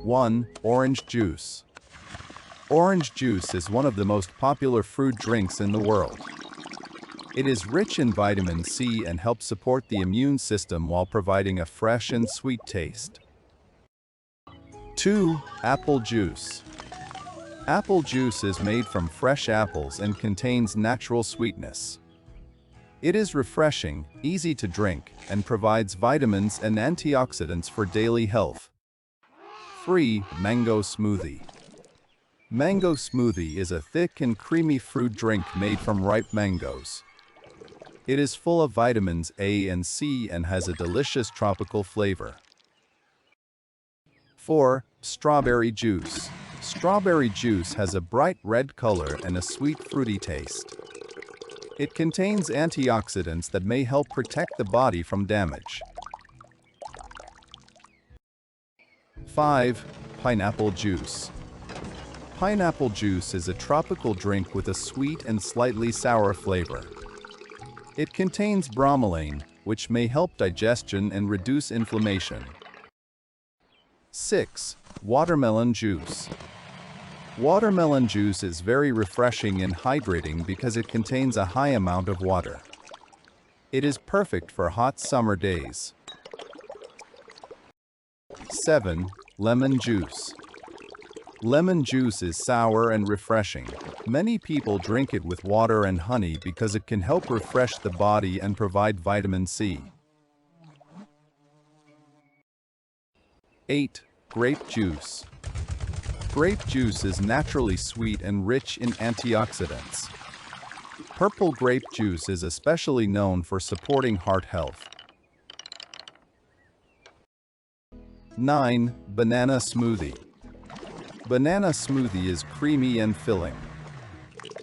1. Orange juice. Orange juice is one of the most popular fruit drinks in the world. It is rich in vitamin C and helps support the immune system while providing a fresh and sweet taste. 2. Apple juice. Apple juice is made from fresh apples and contains natural sweetness. It is refreshing, easy to drink, and provides vitamins and antioxidants for daily health. 3. Mango smoothie. Mango smoothie is a thick and creamy fruit drink made from ripe mangoes. It is full of vitamins A and C and has a delicious tropical flavor. 4. Strawberry juice. Strawberry juice has a bright red color and a sweet fruity taste. It contains antioxidants that may help protect the body from damage. 5. Pineapple juice. Pineapple juice is a tropical drink with a sweet and slightly sour flavor. It contains bromelain, which may help digestion and reduce inflammation. 6. Watermelon juice. Watermelon juice is very refreshing and hydrating because it contains a high amount of water. It is perfect for hot summer days. 7. Lemon juice. Lemon juice is sour and refreshing. Many people drink it with water and honey because it can help refresh the body and provide vitamin C. 8. Grape juice. Grape juice is naturally sweet and rich in antioxidants. Purple grape juice is especially known for supporting heart health. 9. Banana smoothie. Banana smoothie is creamy and filling.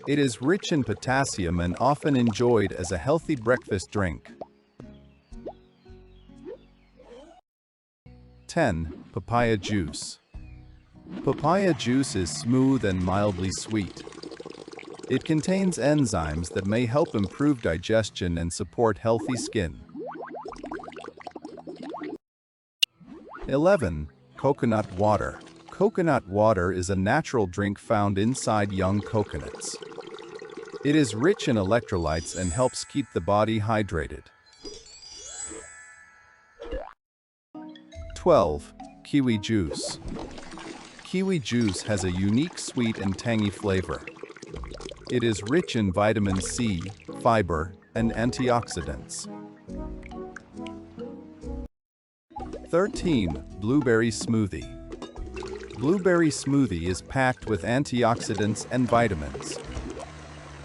It is rich in potassium and often enjoyed as a healthy breakfast drink. 10. Papaya juice. Papaya juice is smooth and mildly sweet. It contains enzymes that may help improve digestion and support healthy skin. 11. Coconut water. Coconut water is a natural drink found inside young coconuts. It is rich in electrolytes and helps keep the body hydrated. 12. Kiwi juice. Kiwi juice has a unique sweet and tangy flavor. It is rich in vitamin C, fiber, and antioxidants. 13. Blueberry smoothie. Blueberry smoothie is packed with antioxidants and vitamins.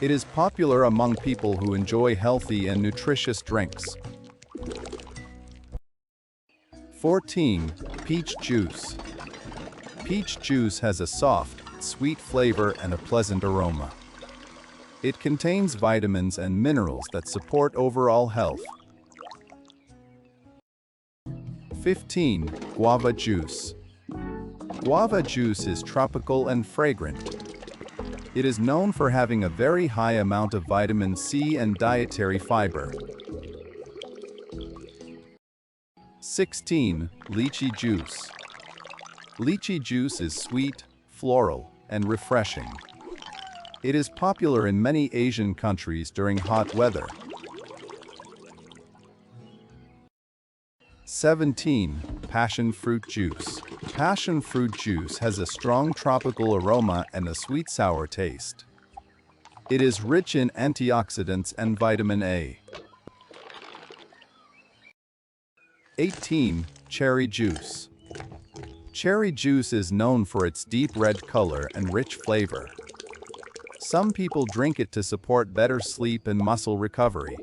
It is popular among people who enjoy healthy and nutritious drinks. 14. Peach juice. Peach juice has a soft, sweet flavor and a pleasant aroma. It contains vitamins and minerals that support overall health. 15. Guava juice. Guava juice is tropical and fragrant. It is known for having a very high amount of vitamin C and dietary fiber. 16. Lychee juice. Lychee juice is sweet, floral, and refreshing. It is popular in many Asian countries during hot weather. 17. Passion fruit juice. Passion fruit juice has a strong tropical aroma and a sweet-sour taste. It is rich in antioxidants and vitamin A. 18. Cherry juice. Cherry juice is known for its deep red color and rich flavor. Some people drink it to support better sleep and muscle recovery.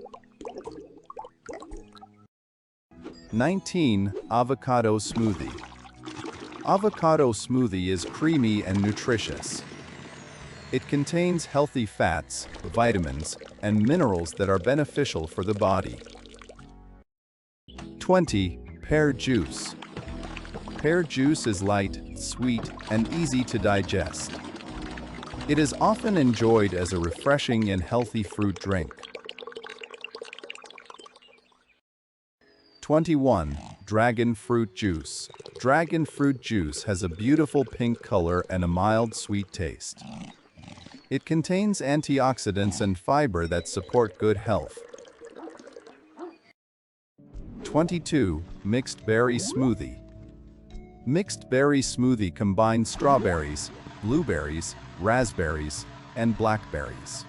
19. Avocado smoothie. Avocado smoothie is creamy and nutritious. It contains healthy fats, vitamins, and minerals that are beneficial for the body. 20. Pear juice. Pear juice is light, sweet, and easy to digest. It is often enjoyed as a refreshing and healthy fruit drink. 21. Dragon fruit juice. Dragon fruit juice has a beautiful pink color and a mild sweet taste. It contains antioxidants and fiber that support good health. 22. Mixed berry smoothie. Mixed berry smoothie combines strawberries, blueberries, raspberries, and blackberries.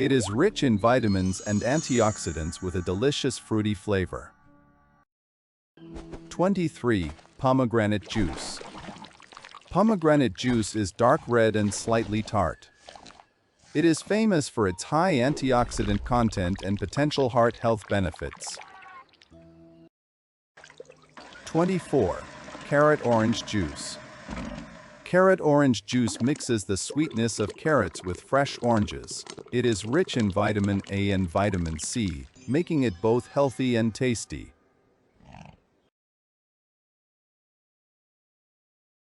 It is rich in vitamins and antioxidants with a delicious fruity flavor. 23. Pomegranate juice. Pomegranate juice is dark red and slightly tart. It is famous for its high antioxidant content and potential heart health benefits. 24. Carrot orange juice. Carrot orange juice mixes the sweetness of carrots with fresh oranges. It is rich in vitamin A and vitamin C, making it both healthy and tasty.